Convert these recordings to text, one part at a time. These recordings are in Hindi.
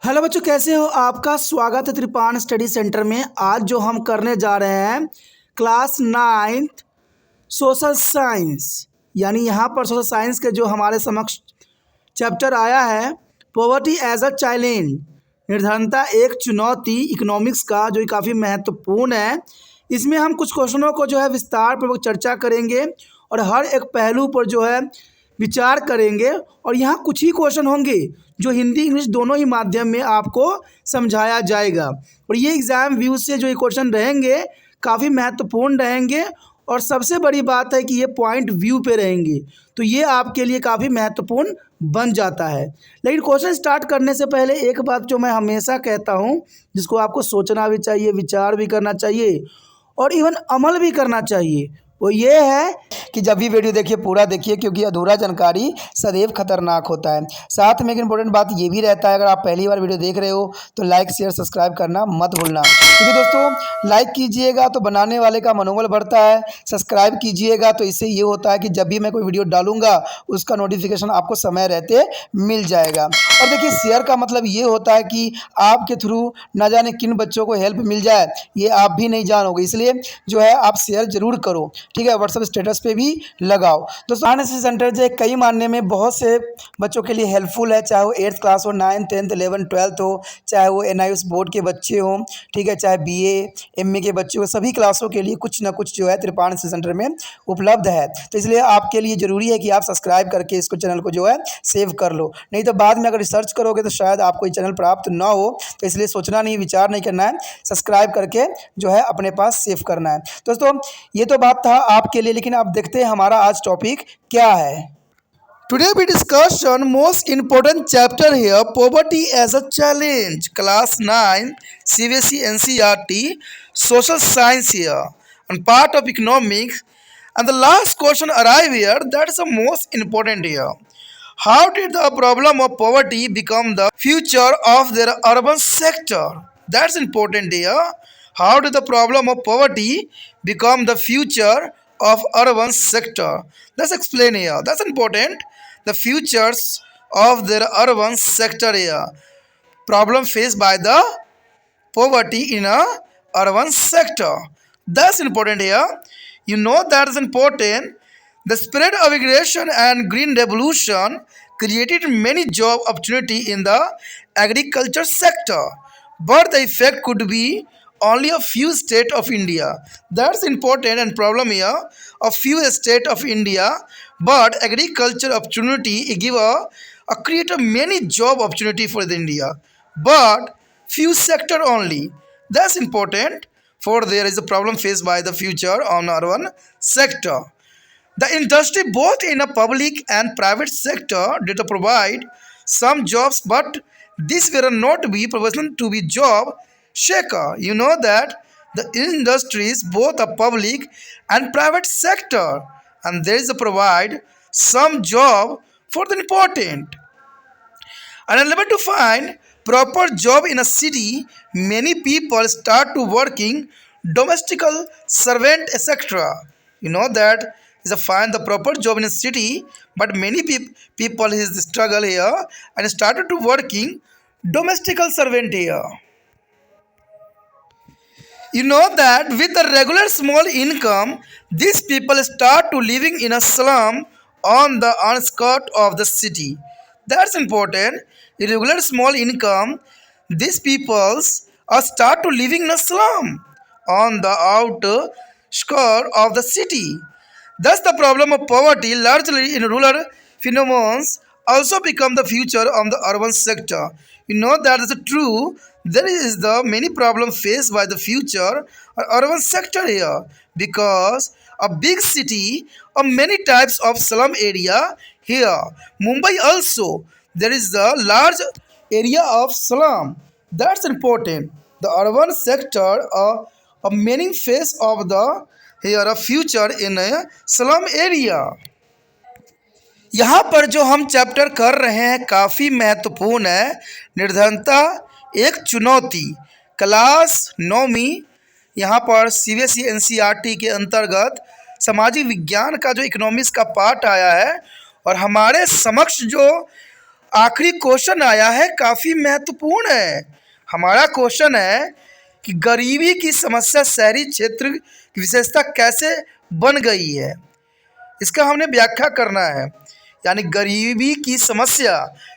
हेलो बच्चों, कैसे हो? आपका स्वागत है त्रिपान स्टडी सेंटर में। आज जो हम करने जा रहे हैं क्लास 9th सोशल साइंस, यानी यहाँ पर सोशल साइंस के जो हमारे समक्ष चैप्टर आया है पॉवर्टी एज अ चैलेंज, निर्धनता एक चुनौती, इकोनॉमिक्स का, जो काफ़ी महत्वपूर्ण है। इसमें हम कुछ क्वेश्चनों को जो है विस्तार पूर्वक चर्चा करेंगे और हर एक पहलू पर जो है विचार करेंगे। और यहाँ कुछ ही क्वेश्चन होंगे जो हिंदी इंग्लिश दोनों ही माध्यम में आपको समझाया जाएगा। और ये एग्ज़ाम व्यू से जो ये क्वेश्चन रहेंगे काफ़ी महत्वपूर्ण रहेंगे और सबसे बड़ी बात है कि ये पॉइंट व्यू पे रहेंगे, तो ये आपके लिए काफ़ी महत्वपूर्ण बन जाता है। लेकिन क्वेश्चन स्टार्ट करने से पहले एक बात जो मैं हमेशा कहता हूँ, जिसको आपको सोचना भी चाहिए, विचार भी करना चाहिए और इवन अमल भी करना चाहिए, वो ये है कि जब भी वीडियो देखिए पूरा देखिए, क्योंकि अधूरा जानकारी सदैव खतरनाक होता है। साथ में एक इंपॉर्टेंट बात ये भी रहता है, अगर आप पहली बार वीडियो देख रहे हो तो लाइक शेयर सब्सक्राइब करना मत भूलना, क्योंकि दोस्तों लाइक कीजिएगा तो बनाने वाले का मनोबल बढ़ता है, सब्सक्राइब कीजिएगा तो इससे ये होता है कि जब भी मैं कोई वीडियो डालूंगा उसका नोटिफिकेशन आपको समय रहते मिल जाएगा। और देखिए शेयर का मतलब ये होता है कि आपके थ्रू न जाने किन बच्चों को हेल्प मिल जाए, ये आप भी नहीं जानोगे, इसलिए जो है आप शेयर जरूर करो, ठीक है। व्हाट्सएप स्टेटस पे भी लगाओ। दोस्तों एनएसएस सेंटर जो है कई मानने में बहुत से बच्चों के लिए हेल्पफुल है, चाहे वो 8th क्लास हो, 9th 10th 11th 12th हो, चाहे वो एनआईएस बोर्ड के बच्चे हों, ठीक है, चाहे बीए एमए के बच्चे हो, सभी क्लासों के लिए कुछ ना कुछ जो है त्रिपान एनएसएस सेंटर में उपलब्ध है। तो इसलिए आपके लिए ज़रूरी है कि आप सब्सक्राइब करके इसको चैनल को जो है सेव कर लो, नहीं तो बाद में अगर रिसर्च करोगे तो शायद आपको ये चैनल प्राप्त ना हो। तो इसलिए सोचना नहीं, विचार नहीं करना है, सब्सक्राइब करके जो है अपने पास सेव करना है। दोस्तों ये तो बात था आपके लिए, लेकिन अब देखते हैं हमारा आज टॉपिक क्या है। Today we discussion most important chapter here, poverty as a challenge, class 9 CBSE NCERT social science here, and part of economics. And the last question arrive here, that is the most important here. How did the problem of poverty become the future of their urban sector? That's important here. How did the problem of poverty become the future of urban sector? Let's explain here. That's important. The futures of their urban sector here. Problem faced by the poverty in a urban sector. That's important here. You know that is important. The spread of irrigation and green revolution created many job opportunity in the agriculture sector, but the effect could be only a few state of India. That's important and problem here. A few state of India, but agriculture opportunity give a create a many job opportunity for the India, but few sector only. That's important. For there is a problem faced by the future on urban sector. The industry both in a public and private sector did provide some jobs, but these were not be proportional to be job shaker. You know that the industries both a public and private sector, and there is a provide some job for the important. And unable to find proper job in a city, many people start to working domestical servant, etc. You know that is a find the proper job in a city, but many people is the struggle here and started to working domestical servant here. You know that with a regular small income, these people start to living in a slum on the outskirts of the city. That's important. Irregular small income, these peoples are start to living in a slum on the outskirts of the city. Thus, the problem of poverty, largely in rural phenomena, also become the future of the urban sector. You know that is true. There is the many problems faced by the future urban sector here, because a big city or many types of slum area here. Mumbai also there is the large area of slum. That's important. The urban sector a meaning face of the here a future in a slum area. यहाँ पर जो हम चैप्टर कर रहे हैं काफ़ी महत्वपूर्ण है। निर्धनता एक चुनौती, क्लास 9वीं, यहाँ पर सीबीएसई एनसीईआरटी के अंतर्गत सामाजिक विज्ञान का जो इकोनॉमिक्स का पार्ट आया है, और हमारे समक्ष जो आखिरी क्वेश्चन आया है, काफ़ी महत्वपूर्ण है। हमारा क्वेश्चन है कि गरीबी की समस्या शहरी क्षेत्र की विशेषता कैसे बन गई है। इसका हमने व्याख्या करना है। यानी गरीबी की समस्या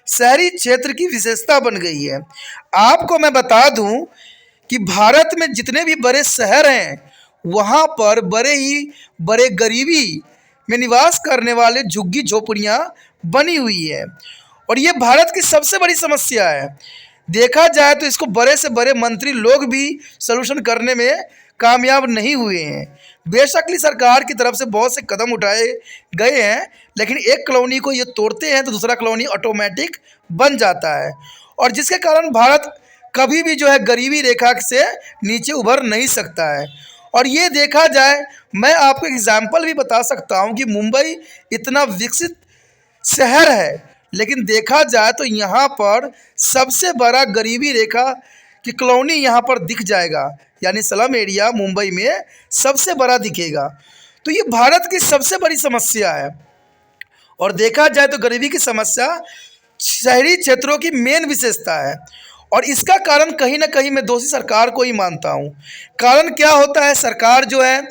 शहरी क्षेत्र की विशेषता बन गई है। आपको मैं बता दूं कि भारत में जितने भी बड़े शहर हैं वहाँ पर बड़े ही बड़े गरीबी में निवास करने वाले झुग्गी झोपड़ियाँ बनी हुई है और ये भारत की सबसे बड़ी समस्या है। देखा जाए तो इसको बड़े से बड़े मंत्री लोग भी सलूशन करने में कामयाब नहीं हुए हैं। बेशक सरकार की तरफ से बहुत से कदम उठाए गए हैं, लेकिन एक कॉलोनी को ये तोड़ते हैं तो दूसरा कॉलोनी ऑटोमेटिक बन जाता है और जिसके कारण भारत कभी भी जो है गरीबी रेखा से नीचे उभर नहीं सकता है। और ये देखा जाए, मैं आपको एग्जाम्पल भी बता सकता हूँ कि मुंबई इतना विकसित शहर है, लेकिन देखा जाए तो यहाँ पर सबसे बड़ा गरीबी रेखा की कॉलोनी यहाँ पर दिख जाएगा। यानी स्लम एरिया मुंबई में सबसे बड़ा दिखेगा। तो ये भारत की सबसे बड़ी समस्या है। और देखा जाए तो गरीबी की समस्या शहरी क्षेत्रों की मेन विशेषता है और इसका कारण कहीं ना कहीं मैं दोषी सरकार को ही मानता हूँ। कारण क्या होता है, सरकार जो है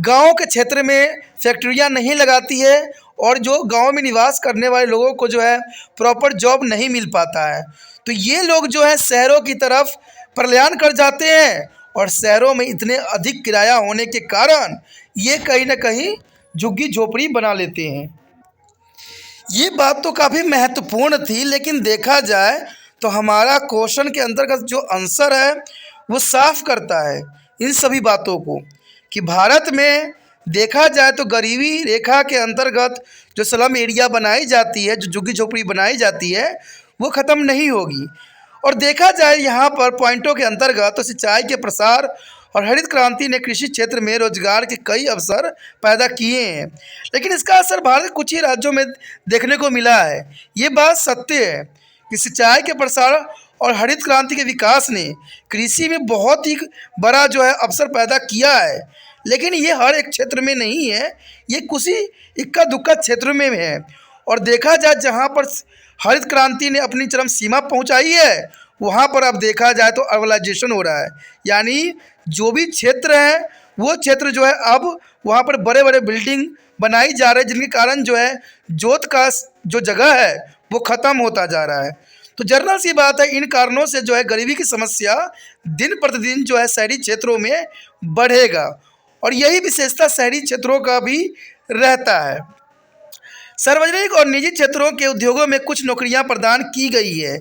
गांव के क्षेत्र में फैक्ट्रियां नहीं लगाती है और जो गांव में निवास करने वाले लोगों को जो है प्रॉपर जॉब नहीं मिल पाता है, तो ये लोग जो है शहरों की तरफ पलायन कर जाते हैं और शहरों में इतने अधिक किराया होने के कारण ये कहीं ना कहीं झुग्गी झोपड़ी बना लेते हैं। ये बात तो काफ़ी महत्वपूर्ण थी, लेकिन देखा जाए तो हमारा क्वेश्चन के अंतर्गत जो आंसर है वो साफ करता है इन सभी बातों को कि भारत में देखा जाए तो गरीबी रेखा के अंतर्गत जो स्लम एरिया बनाई जाती है, जो झुग्गी झोपड़ी बनाई जाती है, वो ख़त्म नहीं होगी। और देखा जाए यहाँ पर पॉइंटों के अंतर्गत तो सिंचाई के प्रसार और हरित क्रांति ने कृषि क्षेत्र में रोजगार के कई अवसर पैदा किए हैं, लेकिन इसका असर भारत के कुछ ही राज्यों में देखने को मिला है। ये बात सत्य है कि सिंचाई के प्रसार और हरित क्रांति के विकास ने कृषि में बहुत ही बड़ा जो है अवसर पैदा किया है, लेकिन ये हर एक क्षेत्र में नहीं है, ये कुछ ही इक्का दुक्का क्षेत्र में है। और देखा जाए जहाँ पर हरित क्रांति ने अपनी चरम सीमा पहुँचाई है वहाँ पर अब देखा जाए तो अर्बनाइजेशन हो रहा है। यानी जो भी क्षेत्र है वो क्षेत्र जो है अब वहाँ पर बड़े बड़े बिल्डिंग बनाई जा रहे हैं, जिनके कारण जो है जोत का जो जगह है वो ख़त्म होता जा रहा है। तो जनरल सी बात है, इन कारणों से जो है गरीबी की समस्या दिन प्रतिदिन जो है शहरी क्षेत्रों में बढ़ेगा और यही विशेषता शहरी क्षेत्रों का भी रहता है। सार्वजनिक और निजी क्षेत्रों के उद्योगों में कुछ नौकरियां प्रदान की गई है,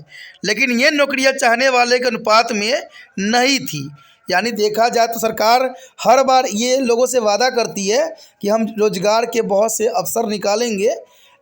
लेकिन ये नौकरियां चाहने वाले के अनुपात में नहीं थी। यानी देखा जाए तो सरकार हर बार ये लोगों से वादा करती है कि हम रोजगार के बहुत से अवसर निकालेंगे,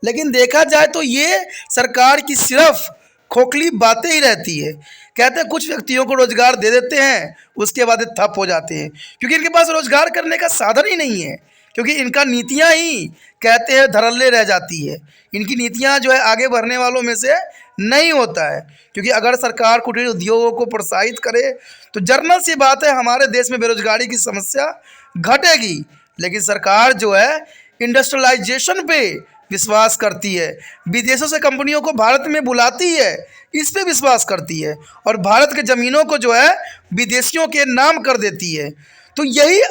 लेकिन देखा जाए तो ये सरकार की सिर्फ खोखली बातें ही रहती है। कहते हैं कुछ व्यक्तियों को रोजगार दे देते हैं, उसके बाद ये ठप हो जाते हैं क्योंकि इनके पास रोजगार करने का साधन ही नहीं है, क्योंकि इनका नीतियाँ ही कहते हैं धड़ल्ले रह जाती है। इनकी नीतियाँ जो है आगे बढ़ने वालों में से नहीं होता है, क्योंकि अगर सरकार कुटीर उद्योगों को प्रोत्साहित करे तो जनरल सी बात है हमारे देश में बेरोजगारी की समस्या घटेगी। लेकिन सरकार जो है इंडस्ट्रियलाइजेशन पे विश्वास करती है, विदेशों से कंपनियों को भारत में बुलाती है, इस पे विश्वास करती है और भारत के ज़मीनों को जो है विदेशियों के नाम कर देती है। तो यही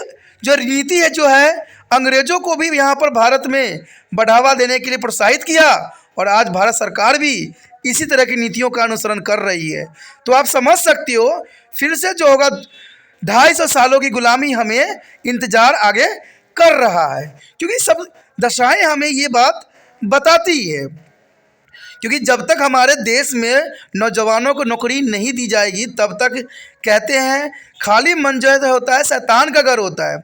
जो नीति है जो है अंग्रेज़ों को भी यहाँ पर भारत में बढ़ावा देने के लिए प्रोत्साहित किया और आज भारत सरकार भी इसी तरह की नीतियों का अनुसरण कर रही है। तो आप समझ सकते हो फिर से जो होगा 250 सालों की गुलामी हमें इंतज़ार आगे कर रहा है, क्योंकि सब दशाएं हमें ये बात बताती है। क्योंकि जब तक हमारे देश में नौजवानों को नौकरी नहीं दी जाएगी तब तक कहते हैं खाली मन जो है होता है शैतान का घर होता है।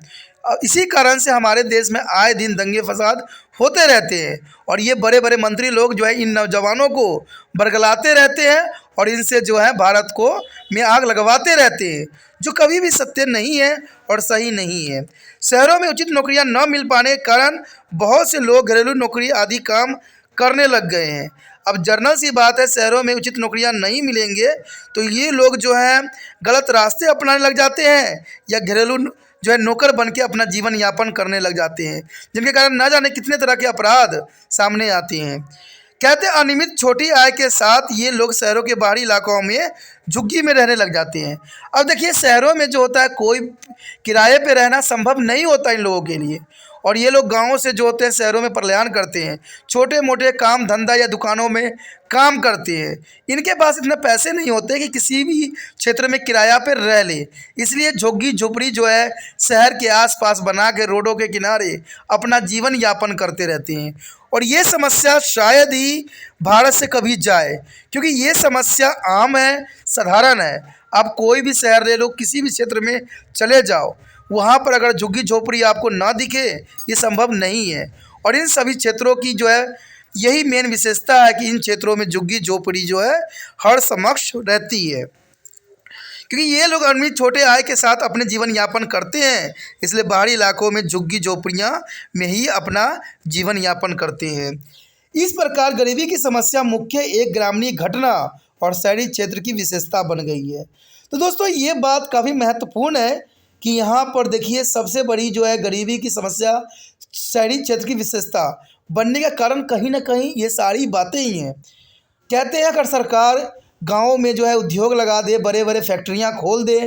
इसी कारण से हमारे देश में आए दिन दंगे फसाद होते रहते हैं और ये बड़े बड़े मंत्री लोग जो है इन नौजवानों को बरगलाते रहते हैं और इनसे जो है भारत को में आग लगवाते रहते हैं, जो कभी भी सत्य नहीं है और सही नहीं है। शहरों में उचित नौकरियां न मिल पाने के कारण बहुत से लोग घरेलू नौकरी आदि काम करने लग गए हैं। अब जनरल सी बात है, शहरों में उचित नौकरियां नहीं मिलेंगे तो ये लोग जो हैं गलत रास्ते अपनाने लग जाते हैं या घरेलू जो है नौकर बन के अपना जीवन यापन करने लग जाते हैं, जिनके कारण ना जाने कितने तरह के अपराध सामने आते हैं। कहते हैं अनियमित छोटी आय के साथ ये लोग शहरों के बाहरी इलाकों में झुग्गी में रहने लग जाते हैं। अब देखिए शहरों में जो होता है कोई किराए पे रहना संभव नहीं होता इन लोगों के लिए, और ये लोग गाँव से जो होते हैं शहरों में पलायन करते हैं, छोटे मोटे काम धंधा या दुकानों में काम करते हैं। इनके पास इतने पैसे नहीं होते कि किसी भी क्षेत्र में किराया पे रह ले, इसलिए झुग्गी झोपड़ी जो है शहर के आसपास बना के रोडों के किनारे अपना जीवन यापन करते रहते हैं। और ये समस्या शायद ही भारत से कभी जाए, क्योंकि ये समस्या आम है, साधारण है। आप कोई भी शहर ले लो, किसी भी क्षेत्र में चले जाओ, वहाँ पर अगर झुग्गी झोपड़ी आपको ना दिखे ये संभव नहीं है। और इन सभी क्षेत्रों की जो है यही मेन विशेषता है कि इन क्षेत्रों में झुग्गी झोपड़ी जो है हर समक्ष रहती है, क्योंकि ये लोग अमीर छोटे आय के साथ अपने जीवन यापन करते हैं, इसलिए बाहरी इलाकों में झुग्गी झोपड़ियाँ में ही अपना जीवन यापन करते हैं। इस प्रकार गरीबी की समस्या मुख्य एक ग्रामीण घटना और शहरी क्षेत्र की विशेषता बन गई है। तो दोस्तों ये बात काफ़ी महत्वपूर्ण है कि यहाँ पर देखिए सबसे बड़ी जो है गरीबी की समस्या शहरी क्षेत्र की विशेषता बनने का कारण कहीं ना कहीं ये सारी बातें ही हैं। कहते हैं अगर सरकार गाँव में जो है उद्योग लगा दे, बड़े बड़े फैक्ट्रियाँ खोल दे,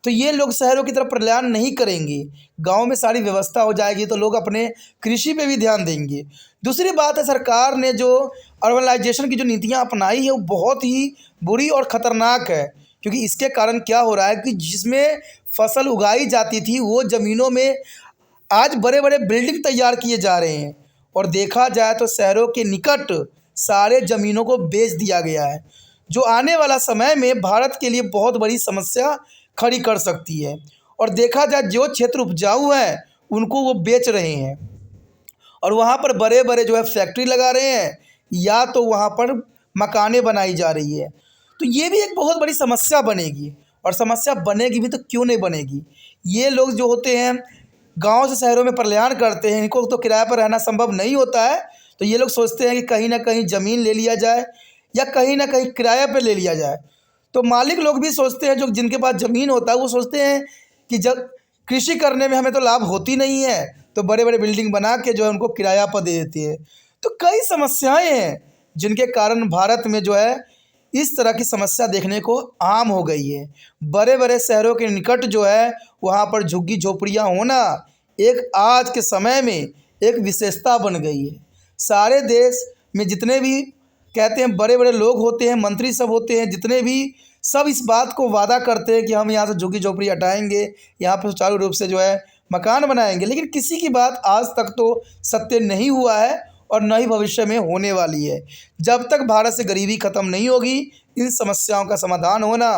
तो ये लोग शहरों की तरफ पलायन नहीं करेंगे। गांव में सारी व्यवस्था हो जाएगी तो लोग अपने कृषि पे भी ध्यान देंगे। दूसरी बात है सरकार ने जो अर्बनाइजेशन की जो नीतियां अपनाई है वो बहुत ही बुरी और ख़तरनाक है, क्योंकि इसके कारण क्या हो रहा है कि जिसमें फसल उगाई जाती थी वो ज़मीनों में आज बड़े बड़े बिल्डिंग तैयार किए जा रहे हैं, और देखा जाए तो शहरों के निकट सारे ज़मीनों को बेच दिया गया है, जो आने वाला समय में भारत के लिए बहुत बड़ी समस्या खड़ी कर सकती है। और देखा जाए जो क्षेत्र उपजाऊ है उनको वो बेच रहे हैं और वहाँ पर बड़े बड़े जो है फैक्ट्री लगा रहे हैं, या तो वहाँ पर मकानें बनाई जा रही है। तो ये भी एक बहुत बड़ी समस्या बनेगी, और समस्या बनेगी भी तो क्यों नहीं बनेगी। ये लोग जो होते हैं गांव से शहरों में पलायन करते हैं, इनको तो किराए पर रहना संभव नहीं होता है, तो ये लोग सोचते हैं कि कहीं ना कहीं ज़मीन ले लिया जाए या कहीं ना कहीं किराए पर ले लिया जाए। तो मालिक लोग भी सोचते हैं, जो जिनके पास ज़मीन होता है वो सोचते हैं कि जब कृषि करने में हमें तो लाभ होती नहीं है, तो बड़े बड़े बिल्डिंग बना के जो है उनको किराया पर दे देती है। तो कई समस्याएं हैं जिनके कारण भारत में जो है इस तरह की समस्या देखने को आम हो गई है। बड़े बड़े शहरों के निकट जो है वहाँ पर झुग्गी झोपड़ियाँ होना एक आज के समय में एक विशेषता बन गई है। सारे देश में जितने भी कहते हैं बड़े बड़े लोग होते हैं, मंत्री सब होते हैं, जितने भी सब इस बात को वादा करते हैं कि हम यहाँ से झुग्गी झोपड़ी हटाएंगे, यहाँ पर सुचारू रूप से जो है मकान बनाएंगे, लेकिन किसी की बात आज तक तो सत्य नहीं हुआ है और न ही भविष्य में होने वाली है। जब तक भारत से गरीबी खत्म नहीं होगी इन समस्याओं का समाधान होना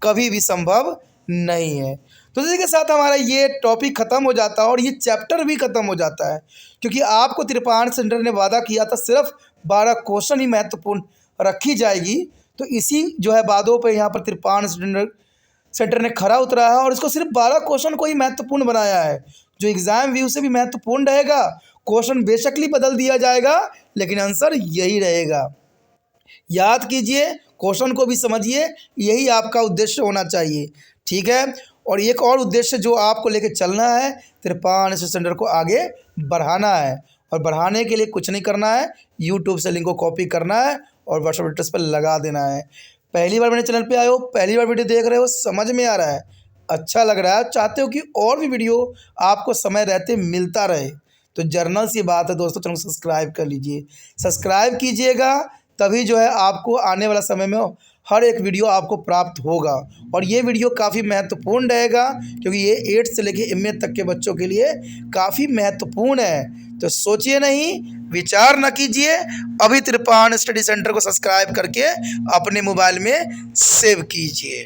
कभी भी संभव नहीं है। तो इसी के साथ हमारा ये टॉपिक ख़त्म हो जाता है और ये चैप्टर भी ख़त्म हो जाता है, क्योंकि आपको त्रिपाण सेंटर ने वादा किया था सिर्फ 12 क्वेश्चन ही महत्वपूर्ण रखी जाएगी। तो इसी जो है बातों पर यहाँ पर त्रिपाण सेंटर ने खरा उतरा है और इसको सिर्फ 12 क्वेश्चन को ही महत्वपूर्ण बनाया है। जो एग्ज़ाम व्यू से भी महत्वपूर्ण रहेगा, क्वेश्चन बेशकली बदल दिया जाएगा लेकिन आंसर यही रहेगा। याद कीजिए, क्वेश्चन को भी समझिए, यही आपका उद्देश्य होना चाहिए, ठीक है। और एक और उद्देश्य जो आपको लेके चलना है, त्रिपाण सेंटर को आगे बढ़ाना है, और बढ़ाने के लिए कुछ नहीं करना है, यूट्यूब से लिंक को कॉपी करना है और व्हाट्सएप स्टेटस पर लगा देना है। पहली बार मेरे चैनल पे आए हो, पहली बार वीडियो देख रहे हो, समझ में आ रहा है, अच्छा लग रहा है, चाहते हो कि और भी वीडियो आपको समय रहते मिलता रहे, तो जर्नल सी बात है दोस्तों, चैनल सब्सक्राइब कर लीजिए। सब्सक्राइब कीजिएगा तभी जो है आपको आने वाला समय में हर एक वीडियो आपको प्राप्त होगा। और ये वीडियो काफ़ी महत्वपूर्ण रहेगा क्योंकि ये 8 से लेकर MA तक के बच्चों के लिए काफ़ी महत्वपूर्ण है। तो सोचिए नहीं, विचार न कीजिए, अभी त्रिपाण स्टडी सेंटर को सब्सक्राइब करके अपने मोबाइल में सेव कीजिए।